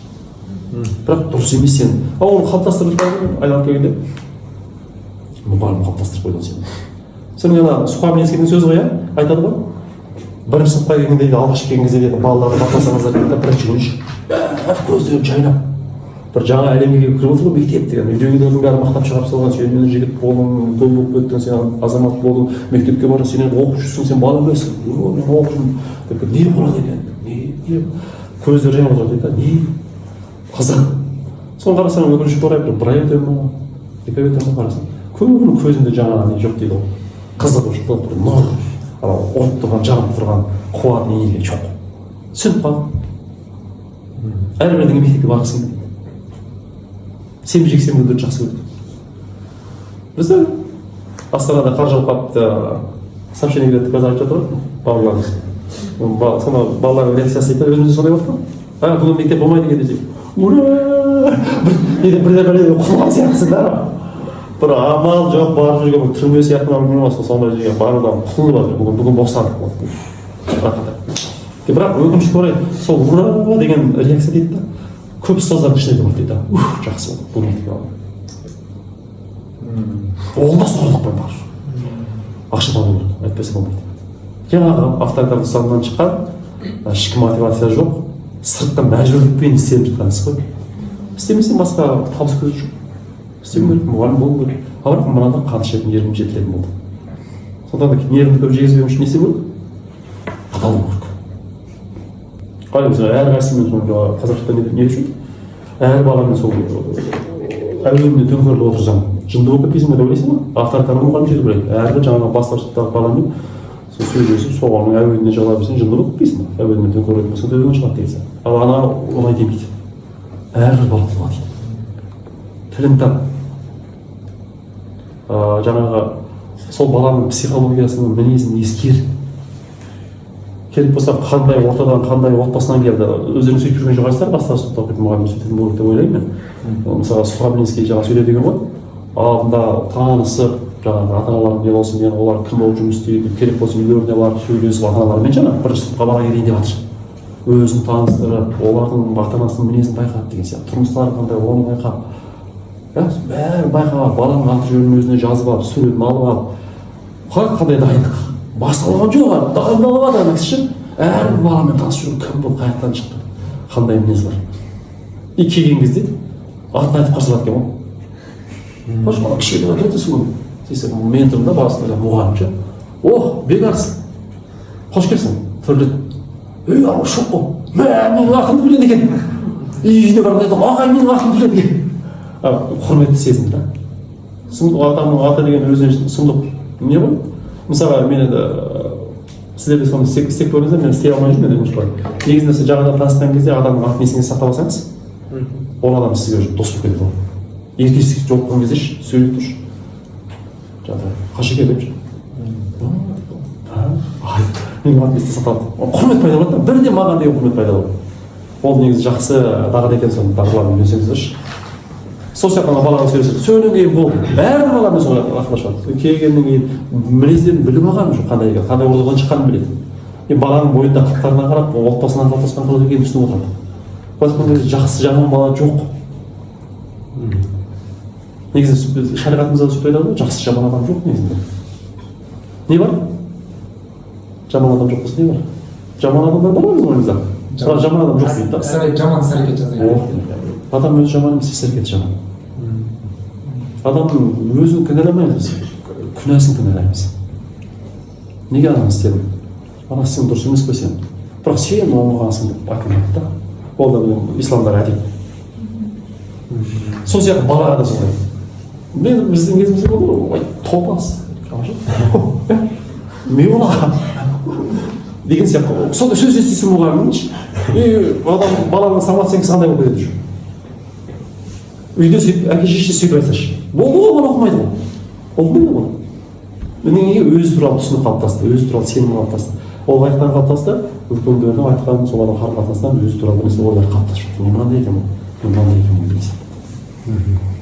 Бірақ дұрыс емес сенім. Оны қалыптастырып айналып келгенде мұғалім қалыптастырып қойды сені. Сенің ана Сухамлинскийдің сөзі ғой, айтады ғой. Бірінші сыныпқа келгенде алғаш келген кезде дейді, балаларды бақыласаңыздар дейді, бірінші күні көздерін жайнап бір жаңа әлемге кіріп отыр ғой, мектеп деген. Үйдегілердің бәрі мақтап шығарып салған, сен менің жігіт болдың, той болып кеттің, сен азамат болдың, мектепке бардың, сен оқып жүрсің, сен бала білесің. Мен оқып жүрмін. Не болады екен? Көздері жайнап отыр дейді, не? Қызық. Соны қарасаң, өкінішке орай бір ай өтеді ме, екі ай өтеді ме қарасаң, көбінің көзінде жаңағы не жоқ дейді ғой. Қызығушылық, бір нұр, от тұрған, жанып тұрған қуат енергия жоқ. Сөніп қалды. Әрбірдің мектепке барғысы келмейді. Сенбі жексенбілерді жақсы көрді. Бізде Астанада қар жауып қалыпты, сообщение келеді, қазір айтып жатыр ғой, бауырларымыз. Сонда балалардың реакциясы айтты, өзімізде сондай болды ма? Бүгін мектеп болмайды екен десек, ура! Бірден құлған сияқтысың да. Бір амал жоқ, барып жүрген түрме сияқты болмаса, сондай жерге барудан құлып жатыр, бүгін босадық болды. Бірақ өкінішке орай, сол ура деген реакция дейді да, көп ұстаздардың ішінде болады дейді, жақсы болды, бұл мектепке алды. Ол да сорлықпен бар. Ақша табу керек, айтпаса болмайды. Жаңағы авторитарлық ұстанымнан шыққан, ішкі мотивация жоқ, сырттан мәжбүрлікпен істеп жатқан іс қой. Істемесең басқа табыс көзі жоқ. Істеу керек, мұғалім болу керек. Бірақ мынада қан ішетін ерім жетілетін болды. Сондықтан да нервімді көп жегізбеу үшін не істеу керек? Қатал болу керек. Қалай мысалы әрқайсысымен қазақшада не үшін? Әр баламен сол әуеніне төңкеріліп отырсаң, жынды болып кетпейсің бе деп ойлайсың ба? Авторитарлық мұғалім жету керек. Әрбір жаңағы бастапшылықтағы баламен сөйлесіп, соғының әуеніне жала берсең, жынды болып кетпейсің ба? Әуеніне төңкеріліп болсаң, төбеңнен шығады деген. Ал ана олай демейді. Әрбір бала тұлға дейді. Тілін тап. Жаңағы сол баланың психологиясының мінезін ескер. Келіп болса, қандай ортадан, қандай отбасынан келді, өздерің сөйтіп жүрген жоғайсыздар, бастап сұрыптап кетіп мұғалім сөйтетін болады деп ойлаймын мен. Мысалы, Сухамлинский жаңа сөйледі деген ғой, алдында танысып, жаңағы ата-аналарым не болсын, мен олар кім болып жұмыс істейді, керек болса үйлеріне барып сөйлесіп ата-аналармен жаңағы бірінші сыныпқа бала келейін деп жатыр. Өзін таныстырып, олардың ата-анасының мінезін байқап деген сияқты, тұрмыстары қандай, оны байқап. Бәрін байқап, баланың аты жөнін өзіне жазып алып, суретін алып алып, қандай дайындық. Басталған жоқ, дайындалып жатыр кісі. Әрбір баламен танысып жүріп, кім бұл, қаяқтан шықты, қандай мінез бар. И келген кезде атын айтып қарсы алады екен ғой. Қош бала кішкене өтесің ғой. Десек, мен тұрмын да басында мұғалімше. Бекарсың. Қош келсің. Түрлі. Анау шоқ қой. Менің ақымды біледі екен. Үйіне барып айтам, ағай менің ақымды біледі екен. Құрметті сезім да. Адамның аты деген өзінен сұмдық не ғой? Мысалға, мен сіздерде соны істеп көріңіздер, мен істей алмай жүрмін, мен негізінде сіз жаңадан танысқан кезде адамның атын есіңізге сақтап алсаңыз, ол адам сізге дос болып кетеді ғой. Еркелесіп жолыққан кезде сөйлеп тұршы. Қашеке деп жүр. менің атым есте сақталады. Құрмет пайда болады да, бірден маған деген құрмет пайда болады. Ол негізі жақсы дағды екен, соны дағдыларын үйренсеңіздерші. Сол сияқты балаға сөйлеседі. Сөйлеген кейін болды. Бәрі баламен сол ақылдасады. Келгеннен кейін мінездерін біліп алған жоқ, қандай екен, қандай ортадан шыққанын біледі. Баланың бойында қылықтарына қарап, отбасынан қалыптасқан қылық екенін түсініп отырады. Басқа жақсы жаман бала жоқ. Негізі шариғатымызда сөйтіп айтады ғой, жақсы жаман адам жоқ негізінде. Не бар? Жаман адам жоқ болса не бар? Жаман адамдар бар ғой біздің ойымызда. Бірақ жаман адам жоқ дейді да. Жаман іс-әрекет жасайды. Адам өзі жаман емес, іс-әрекеті жаман. Адам өзін кінәламаймыз, күнәсін кінәлаймыз. Неге ананы істедің? Ана сен дұрыс емес қой сен. Бірақ сен оңғансың деп айтылмайды да. Ол да исламдағы әдеп. Сол сияқты балаға да солай. Біздің кезімізде болды ғой, топас. Не бола? Деген сияқты. Сонда сөз естисің мұғалімнің. Адам баланың самат сенкісі қандай болып кетеді жүр. Үйде сөйтіп, әке шеше сөйтіп айтсашы. Болды ғой, бала оқымайды ғой. Оқымайды ғой. Менің өзі туралы түсінік қалыптасты, өзі туралы сенім қалыптасты. Ол айтқан қалыптасты, үлкендердің айтқан солардың қарым-қатынасынан өзі туралы бірнәрсе ойлар қалыптасып жатыр. Мен мынандай екенмін, мен мынандай екенмін деген сияқты.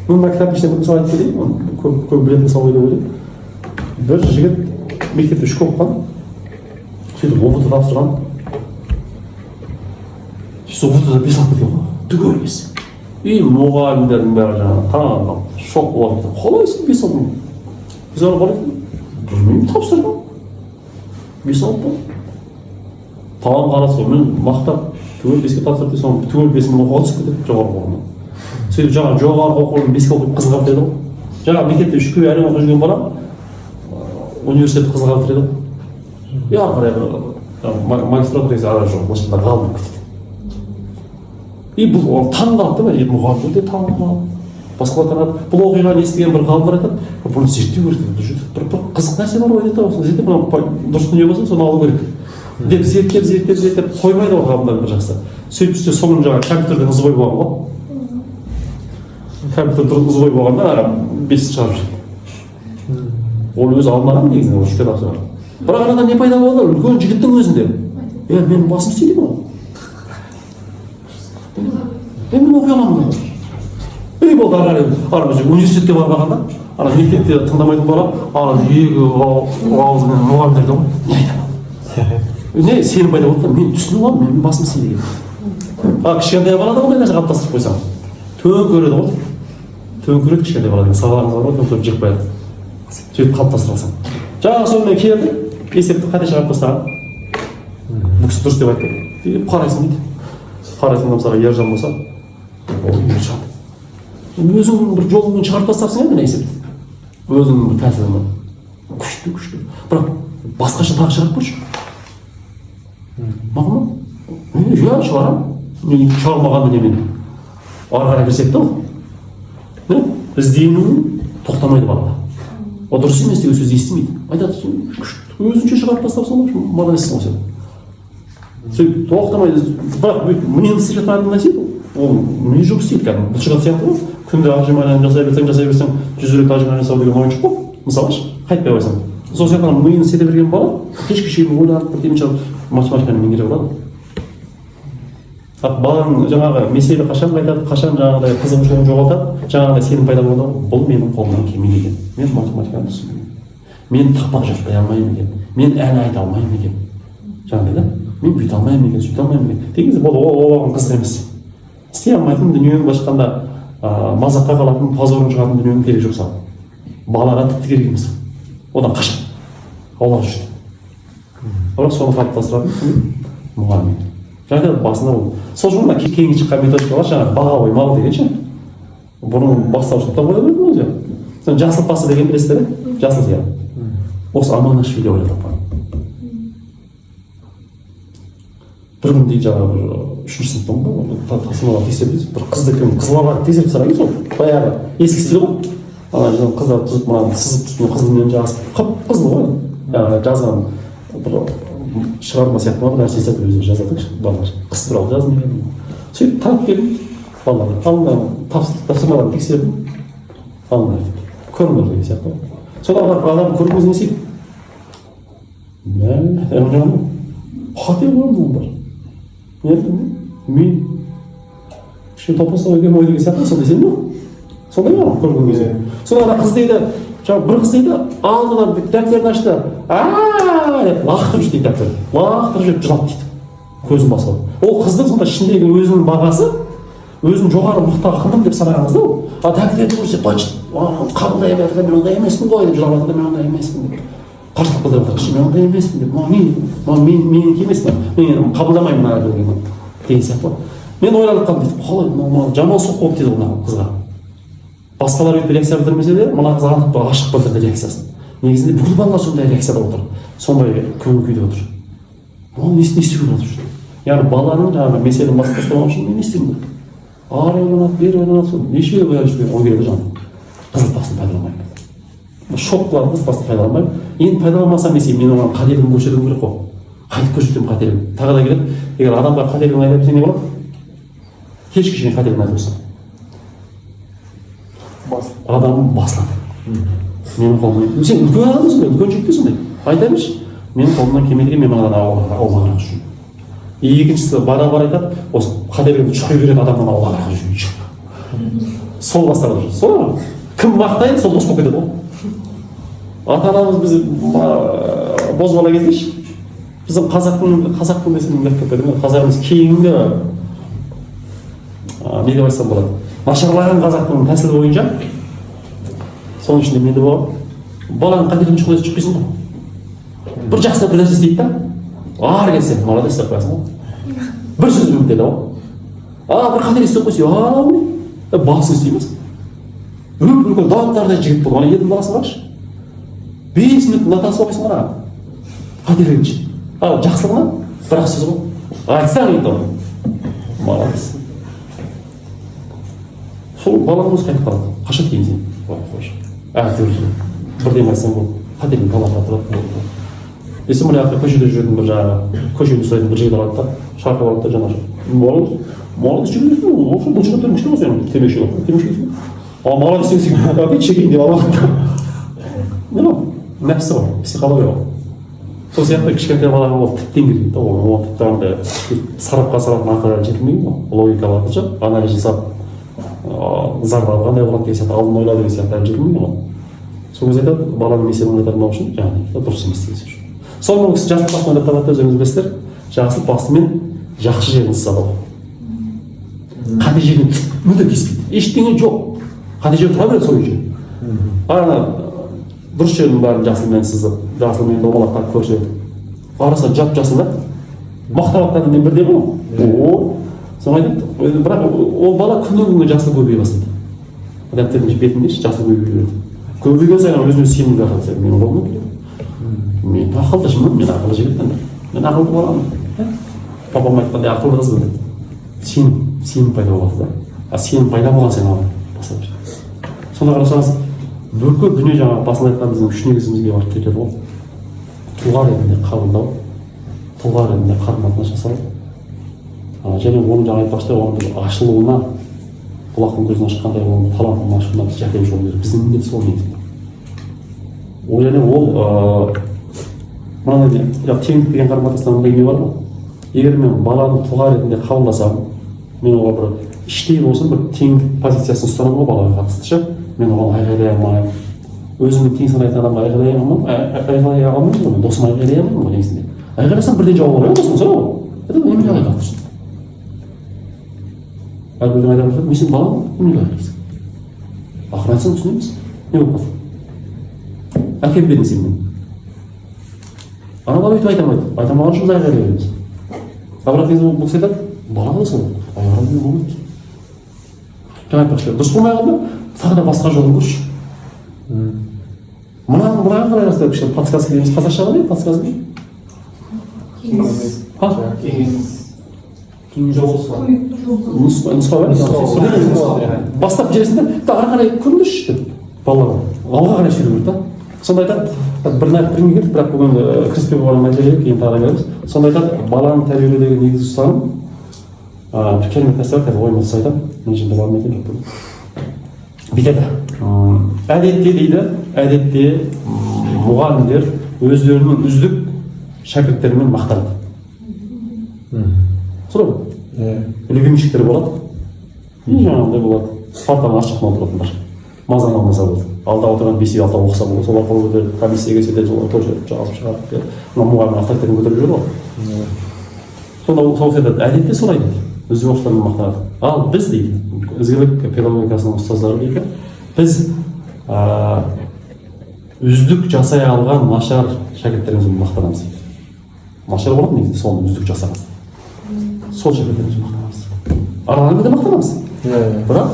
Мен кітаптың ішінде бір мысал айтып кетейін, көп білетін мысал деп ойлаймын. Бір жігіт мектепте үшке оқыған, сөйтіп ұбт тапсырған. Сөйтіп ұбт-ға 5 алып кеткен ғой, түгел 5. И мұғалімдердің бәрі жаңағы таң қалып, шок болып кетті. Қалай сен 5 алдың? Біз ары қалай еді? Білмеймін, тапсырдым. 5 алып па? Тағам қарасы, мен мақтап, түгел 5-ке тапсырды, соны түгел 5-мен оқуға түсіп кетеді жоғарғы оқуына. Сөйтіп жаңағы жоғарғы оқуын 5-ке оқып қызығап деді ғой. Жаңағы мектепте 3-ке әрең оқып жүрген бала университетті қызығап деді ғой. И ары қарай магистратура деген ара жоқ, осында ғалым болып кетеді. И бұл таң қалады да, мұғалім өте таң қалады. Басқалар бұл оқиғаны естіген бір ғалымдар айтады, бұны зерттеу керек дейді. Бір қызық нәрсе бар ғой дейді, осыны зерттеп, дұрыс дүние болса соны алу керек деп зерттеп қоймайды ғой ғалымдар бір жақсы. Сөйтіп соның жаңағы компьютерден ызбой болған ғой. Компьютерден ызбой болғанда 5 шығарып жүрді. Ол өзі алмаған негізінен, ол үшке тапсырған. Бірақ арада не пайда болды? Үлкен жігіттің өзінде. Менің басым істейді ғой. Мен оқи аламын ғой. Болды ары университетке барғанда, мектепте тыңдамайтын бала, екі ауызбен мұғалімдерді ғой. Не айтамын? Не сенім пайда болды да, мен түсініп аламын, мен басым істейді екен. Кішкентай балада ондай нәрсе қалыптастырып қойсам, төңкереді ғой. Төңкереді кішкентай бала деген сабағыңыз бар ғой, төңкеріп жеп қояды. Сөйтіп қалыптастыра алсам. Жаңағы сонымен келді, есепті қате шығарып тастаған. Бұл кісі дұрыс деп айтты. Қарайсың дейді. Қарайсың да мысалға Ержан болса, Ержан. Өзіңнің бір жолыңмен шығарып тастапсың енді есепті. Өзіңнің бір тәсілімен. Күшті. Бірақ басқаша тағы шығарып көрші. Маған ма? Иә, шығарамын. Шығармағанды немен. Ары қарай берсек те ол. Ізденуін тоқтамайды балада. О дұрыс емес деген сөз естімейді. Айтады, өзінше шығарып тастапсың ғой, молодецсің ғой сен. Сөйтіп тоқтамайды. Бірақ мінен істеп жатқан нәрсе ол не жұмыс істейді кәдімгі. Бұлшықет сияқты ғой. Күнде отжиманиені жасай берсең, 100 рет отжимание жасау деген ойыншық қой. Мысалы қайтпай қойсаң. Сол сияқты миын істете берген бала кешке шейін ойланып бірдеңе математиканы меңгере алады. Баланың жаңағы меселі қашан қайтады, қашан жаңағыдай қызығушылығын жоғалтады, жаңағыдай сенім пайда болады, бұл менің қолымнан келмейді екен. Мен математиканы түсінбеймін. Мен тапақ жақтай алмаймын екен. Мен ән айта алмаймын екен. Жаңағыдай да, мен бүйте алмаймын екен, сөйте алмаймын екен. Деген кезде ол оған қызық емес. Істей алмайтын дүниенің былайша айтқанда мазаққа қалатын, позорың шығатын дүниенің керегі жоқ саған. Балаға тіпті керек емес. Одан қашан. Аулақ жүрді. Бірақ соны қалыптастыратын мұғалім. Жаңағы басында ол. Сол жолында кеңінен шыққан методика бар, жаңағы баға мал деген ше. Бұның бастаушылықта қоя берді өзі. Сен жасыл пасы деген білесіздер ме? Жасыл сияқты. Осы Аманашвили ойлап тапқан. Бір күн дейді жаңағы 3-ші сыныптың ба, тасымалға тексеріп бір қызды кім қызылға тексеріп тастаған сол. Баяғы ескі стиль ғой. Ана қыздар түсіп мына сызып түскен қызылмен жазып, қып-қызыл ғой. Жаңағы жазған бір шығарма сияқты ма нәрсе жасап өзі жазады балалар. Қыс туралы жаздым. Сөйтіп танып келдім балаларға. Алынған тапсырмаларын тексердім. Алыңдар деп. Көріңдер деген сияқты. Содан адам көріп өзіне істейді. қате болған бар. Мен кішкене топастау екен ой деген сияқты сондай сен бе? Сондай ма көрген кезде? Сонда қыз дейді, жаңағы бір қыз дейді, алдынан дәптерін ашты, деп лақтырып жіберді дәптерді. Лақтырып жіберіп жылап дейді. Көзін басып. Ол қыздың сонда ішіндегі өзінің бағасы, өзін жоғары мықты ақындым деп санаған қыз да ол. Дәптерді көрсе, қабылдай берді, мен ондай емеспін ғой деп жылап жатыр, мен ондай емеспін деп. Қарсылық білдіріп жатыр, мен ондай емеспін деп. Менікі емес, мен қабылдамаймын мына деген сияқты. Мен ойланып қалдым дейді, қалай жаман соққы болып дейді мына қызға. Басқалар өйтіп реакция білдірмесе де, мына қыз анық ашық білдірді реакциясын. Негізінде бүкіл балалар сондай реакцияда отыр, сондай көңіл күйде отыр. Ол не істеуге болады үшін? Яғни баланың жаңағы мәселені басып тастамау үшін мен не істеймін? Ары ойланады, бері ойланады, неше ойланып жүрген ой келеді жаңағы. Қызыл тасын пайдаланбаймын. Шок қылады, қызыл тасын пайдаланбаймын. Енді пайдаланбасам десе, мен оған қателігін көрсетуім керек қой. Қайтып көрсетемін қателігін. Тағы да келеді, егер адамға қателігін айта берсе не болады? Кешке шейін қателігін айтып отырса. Адам басылады. Менің қолымнан, сен үлкен адамсың, үлкен жігітсің сондай. Айта берші. Менің қолымнан келмейді, мен мынадан аулағырақ жүрмін. Екіншісі бара-бара айтады, осы қателігімді шұқи беретін адамнан аулағырақ жүрмін. Сол бастарда жүр. Сол ма? Кім мақтайды, сол дос болып кетеді ғой. Ата-анамыз біз бозбала кезде біздің қазақтың десем қазағымыз кейінгі не деп айтсам болады, нашарлаған қазақтың тәсілі бойынша соның ішінде менде болған баланың қателігін шұқисын ғой. Бір жақсы бір нәрсе істейді да ары келсе молодец деп қоясың ғой. Бір сөз үміттеді ғой. Бір қателік істеп қойса басын істейміз. Үлкен далаптардай жігіт болды. Ана елдің баласын қарашы. 5 минут натасы қойсын ғана қателігін ше. Жақсылығына бір-ақ сөз ғой. Айтсаң дейді ғой. Молодец. Сол балаңыз қайтып қалады. Қашан кейін сен? Бірден айтсаң ол қателігін талап тұрады. Есім мына көшеде жүретін бір жаңағы көшеде ұстайтын бір жігіт алады да шақырып алады да жаңағы молодец жігіт осы бұл жігіт тұрмышты ғой сен темеші молодец десең чекейін деп алып алады да нәпсі ғой психология ғой. Сол сияқты кішкентай балаға ол тіптен келмейді да ол тіпті андай сарапқа салатын ақылға жетілмейді ғой. Логикаға артынша анализ жасап зардабы қандай болады деген сияқты алдын ойлау деген сияқты әлі жетілмейді ғой. Сол кезде айтады баланың меселін қайтармау үшін яғни дұрыс емес деген сөз. Сол бұл кісі жақсылық басын ойлап табады, өзіңіз білесіздер. Жақсылық басымен жақсы жерін ысырады. Қате жерін мүлде кеспейді. Ештеңе жоқ. Қате жер тұра береді сол үйде. Дұрыс жердің бәрін жасылмен сызып, жасылмен домалақтап көрсетіп. Араса жап-жасыл да. Мақтабақтардың мен бірде ғой. Соны айтады. Бірақ ол бала күннен-күнге жасыл көбейе бастайды. Дәптердің бетінде жасыл көбейе береді. Көбейген сайын өзіне сенімді артады. Менің қолымнан келеді. Мен ақылды жымын, мен ақылды жігітпін. Мен ақылды боламын. Папам айтқандай ақылды қызбын деп. Сенім пайда болады да. Сенім пайда болған сайын алады. Сонда қарасаңыз, бүкіл дүние жаңағы басында айтқан біздің үш негізімізге барып кетеді ғой. Тұлға ретінде қабылдау, тұлға ретінде қарым-қатынас жасау. Және оның жаңа айтпақшы оның ашылуына, құлақтың көзін ашқандай оның талантының ашылуына біз жәрдем жол береді. Біздің міндет сол негізінде. Және ол мынандай теңдік деген қарым-қатынастан мындай не бар ғой. Егер мен баланы тұлға ретінде қабылдасам, мен оған бір іштей болсын бір теңдік позициясын ұстанамын ғой балаға қатысты. Мен оған айғайлай алмаймын. Өзімнің тең санайтын адамға айғайлай алмаймын, мен досыма айғайлай алмаймын ғой негізінде. Айғайласам бірден жауап алайын досым, сол ғой. Это немене айғайлап әрбірден айта бастады, мен сен балам, немене айғайлайсың? Ақыр айтсаң түсінеміз. Не болып қалды? Әкем бедің сен мен. Ана бала өйтіп айта алмайды. Айта алмаған үшін айғайлай береміз. Бірақ бұл кісі айтады, бала да сол. Айғайлай болмайды. Жаңа айтпақшы, дұрыс болмай қалды, тағы да басқа жолын көрші. Мынаған қарай жасайды, подсказка дейміз, қазақша қалай, подсказка? Кейін жоғылсы бастап жересінде ары қарай көріңдерші деп балаларға алға қарай сөйлеу керек та. Сонда айтады бірге келді, бірақ бүгін кіріспей болған мәселе кейін тағы да келеміз. Сонда айтады баланы тәрбиелеудегі негізгі ұстаным бір керемет нәрсе бар, ойыма түсіп айтамын, мен жерде бармай екен жоқ бүйтеді. Әдетте дейді, әдетте мұғалімдер өздерінің үздік шәкірттерімен мақтанады. солай ғой. Любимчиктер болады, жаңағыдай болады, партаның арт жақтан отыратындар, мазаны алмаса болды. Алда отырған бесеу алтау оқыса болды, сол арқылы көтеріп, комиссияға кетеді, сол тоже жазып шығарып, мына мұғалімнің авторитетін көтеріп жүреді ғой. Сонда сол айтады, әдетте солай дейді, үздік оқушылармен мақтанады. Ал біз дейді, ізгілік педагогикасының ұстаздары дейді, біз үздік жасай алған нашар шәкірттерімізбен мақтанамыз дейді. Нашар болады негізінде соны үздік жасаған. Сол шәкірттерімізбен мақтанамыз. Араларында да мақтанамыз. Бірақ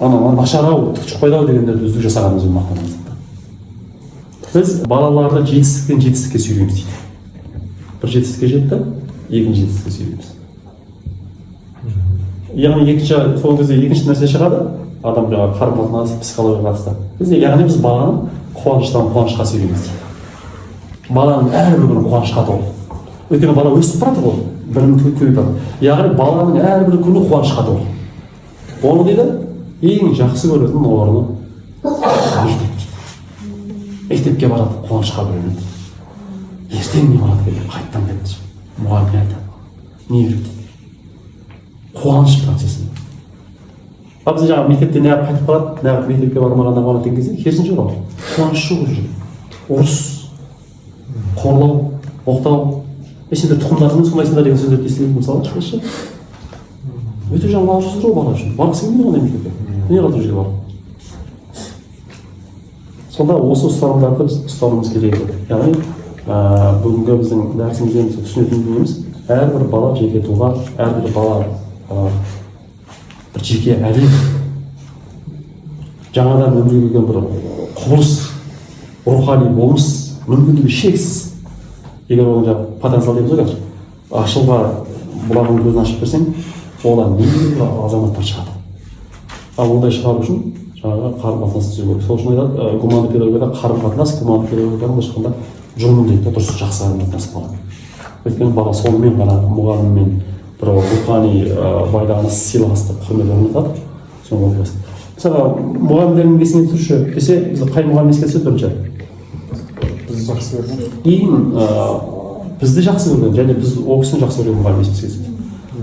ана нашарау, түк шықпайды ау дегендерді үздік жасағанымызбен мақтанамыз. Біз балаларды жетістіктен жетістікке сүйреміз дейді. Бір жетістікке жетті, екінші жетістікке сүйреміз. Яғни сол кезде екінші нәрсе шығады, адам жаңағы қарым-қатынас, психологияға қатысты. Яғни біз баланы қуаныштан қуанышқа сүйреміз дейді. Баланың әрбір күні қуанышқа толы. Өйткені бала өсіп барады ғой, білім көбейіп барады. Яғни баланың әрбір күні қуанышқа толы. Оны дейді, ең жақсы көретін орны мектеп. Мектепке барады, қуанышқа бөленеді. Ертең не болады деп қайттан келді. Мұғалім айтады, не үйретеді? Қуаныш процесі. Ал біз жаңағы мектептен неғып қайтып қалады, неғып мектепке бармағанда қалады деген кезде керісінше ғой. Қуаныш жоқ уже. Ұрыс, қорлау, боқтау, сендер тұқымдарыңмен сондайсыңдар деген сөздерді естіледі мысалы ше. Өте жаңағы сөздер ғой бала үшін. Барғысы келмейді ондай мектепке. Не қылады ол жерге барып? Сонда осы ұстанымдарды біз ұстануымыз керек еді. Яғни бүгінгі біздің дәрісімізден түсінетін дүниеміз, әрбір бала жеке тұлға, әрбір бала бір жеке әлем, жаңадан өмірге келген бір құбылыс, рухани болмыс, мүмкіндігі шексіз. Егер ол жаңағы потенциал дейміз ғой, ашылға бұлағын көзін ашып берсең, одан небір азаматтар шығады. Ал ондай шығару үшін жаңағы қарым-қатынас түзу керек. Сол үшін айтады, гуманды педагогикада қарым-қатынас, гуманды педагогиканың былайша айтқанда жолын дейді, дұрыс жақсы қарым-қатынас болған. Өйткені бала сонымен ғана мұғаліммен бір рухани байланыс, сыйластық, құрмет орнатады. Соны оқиғасы. Мысалы, мұғалімдердің есіне түсірші десе, біз қай мұғалім еске түседі бірінші? Бізді жақсы көрген. Бізді жақсы көрген, және біз ол кісіні жақсы көрген мұғалім еске түседі.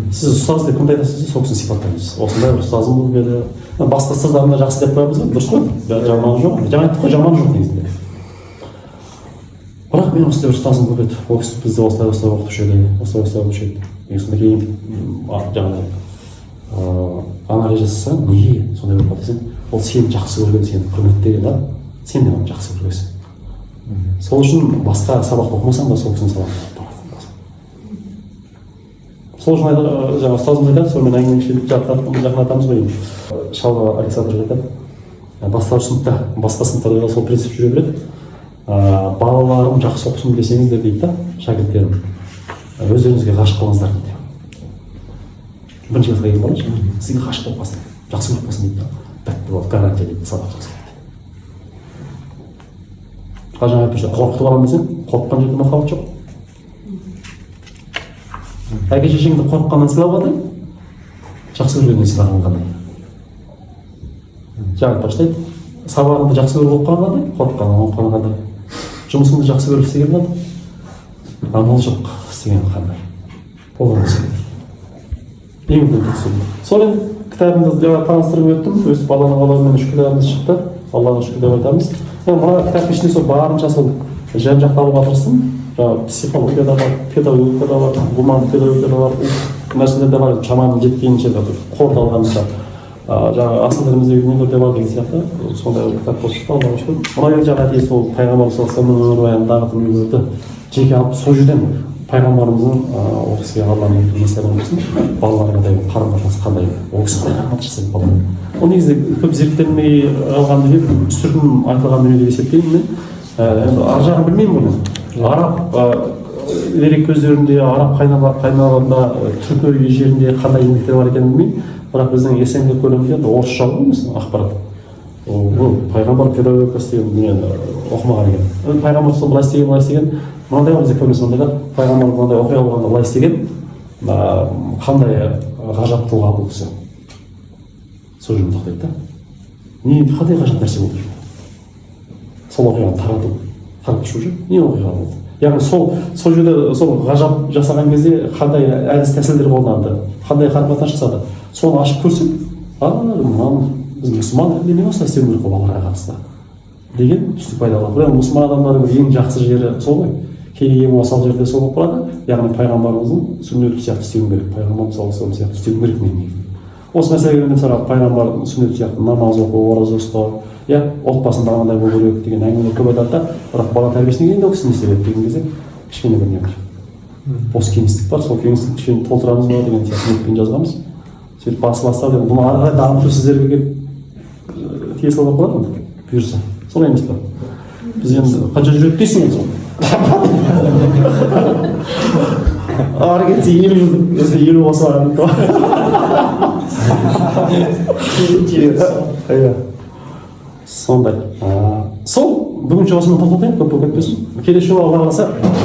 Сіз ұстаз деп кімді айтасыз, сол кісіні сипаттаймыз. Осындай бір ұстазым болып еді. Басқа ұстаздарына жақсы деп қоямыз ғой, дұрыс қой? Жаманы жоқ. Жаңа айттық қой, жаманы жоқ негізінде. Бірақ мен осындай бір ұстазым болып еді. Ол кісі бізді осылай оқытушы еді, осылай оқушы еді. Сонда кейін жаңағы анализ жасаса, неге сондай болып десең, ол сені жақсы көрген, сені құрметтеген да, сен де оны жақсы көресің. Сол үшін басқа сабақ оқымасаң да сол кісінің сабағын сол үшін жаңағы ұстазымыз айтады, сонымен әңгіме жақын атамыз ғой енді. Шалға Александр айтады, бастауыш сыныпта, басқа сыныптарда сол принцип жүре береді. Балаларым жақсы оқысын десеңіздер дейді да, шәкірттерім, өздеріңізге ғашық болыңыздар дейді. Бірінші классқа келген бала сізге ғашық болып қалсын, жақсы көріп қалсын дейді да, бітті болды, гарантия дейді, сабақ жақсы дейді. Жаңа айтып жүрсе, қорқытып аламын десең, қорыққан жерде махаббат жоқ. Әке шешеңді қорыққаннан сыйлауға қандай? Жақсы көргеннен сыйлаған қандай? Жаңа бастайды. Сабағыңды жақсы көріп оқыған қандай? Қорыққаннан оқыған қандай? Жұмысыңды жақсы көріп істеген қандай? Амал жоқ істеген қандай? Ол нәрсе. Ең үлкен сол енді кітабымды жаңа таныстырып өттім. Өз баланың қалауымен 3 кітабымыз шықты. Аллаға шүкір деп айтамыз. Мына кітаптың ішінде сол барынша сол жан-жақты алуға тырыстым. Психология да бар, педагогика да бар, гуманды педагогика да бар, нәрселер де бар, шаманың жеткенінше қорыта алғанымызда жаңағы асыл тіліміздегі нелер де бар деген сияқты сондай бір кітап болып шықты, Аллаға шүкір. Мына жерде жаңағы сол пайғамбар саллаллаху алейхи вассаламның өмірбаянындағы дүниелерді жеке алып сол жерден пайғамбарымыздың ол кісіге Алланың несібін болсын, балаларға да қарым-қатынас қандай, ол кісі қандай қарым-қатынас жасайды балаларға. Ол негізі көп зерттелмей қалған дүние, үстіртін айтылған дүние деп есептеймін мен. Ар жағын білмеймін бұны. Араб дерек көздерінде, араб қайнағында, түркі жерінде қандай еңбектер бар екенін білмеймін. Бірақ біздің СНГ көлемінде орысша ғой ақпарат. Ол пайғамбар педагогикасы деген дүниені оқымаған екен. Пайғамбар сол былай істеген, былай істеген. Мынандай ғой бізде көбінесе мынандай да, пайғамбар мынандай оқиға болғанда былай істеген, қандай ғажап тұлға бұл кісі. Сол жерін тоқтайды да. Қандай ғажап нәрсе болды? Сол оқиғаны тарату. тарап шығу же не оқиға болды. Яғни сол жерде сол ғажап жасаған кезде қандай әдіс тәсілдер қолданды, қандай қарым қатынас жасады, соны ашып көрсек, мынаны біз мұсылман ретінде осылай істеу керек қой балаларға қатысты деген түсінік пайда болады. Яғни мұсылман адамдардың ең жақсы жері сол ғой. Кейде ең осал жерде сол болып қалады. Яғни пайғамбарымыздың сүннеті сияқты істеуім керек, пайғамбарымыз саллаллаху алейхи сияқты істеуім керек мен. Осы мәселеге мысалы пайғамбардың сүннеті сияқты намаз оқу, ораза ұстау, отбасында андай болу керек деген әңгімелер көп айтады да, бірақ бала тәрбиесіне келгенде ол кісі не істеледі деген кезде кішкене бір не бар. Бос кеңістік бар, сол кеңістікті кішкене толтырамыз ба деген сияқты ниетпен жазғанбыз. Сөйтіп бастап бұны ары қарай дамыту сіздерге келіп тиесілі болып қалады ма бұйырса, солай емес па? Біз енді қанша жүреді дейсің енді сол. Ары кетсе 50 жыл, өзі 50 болса сондай. Сол бүгінше осымен тоқтатайық, көп болып кетпесін. Келесі жолы Алла қаласа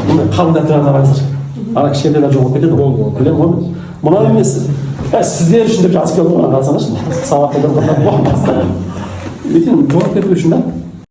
мындай қалың дәптер арнап ана кішкентайлар жоғалып кетеді ғой. Білемін ғой. Мынау емес. Сіздер үшін деп жазып келдім ғой, қарасаңызшы. Сауатты адамдар болмаса. Ертең жоғалып кету үшін да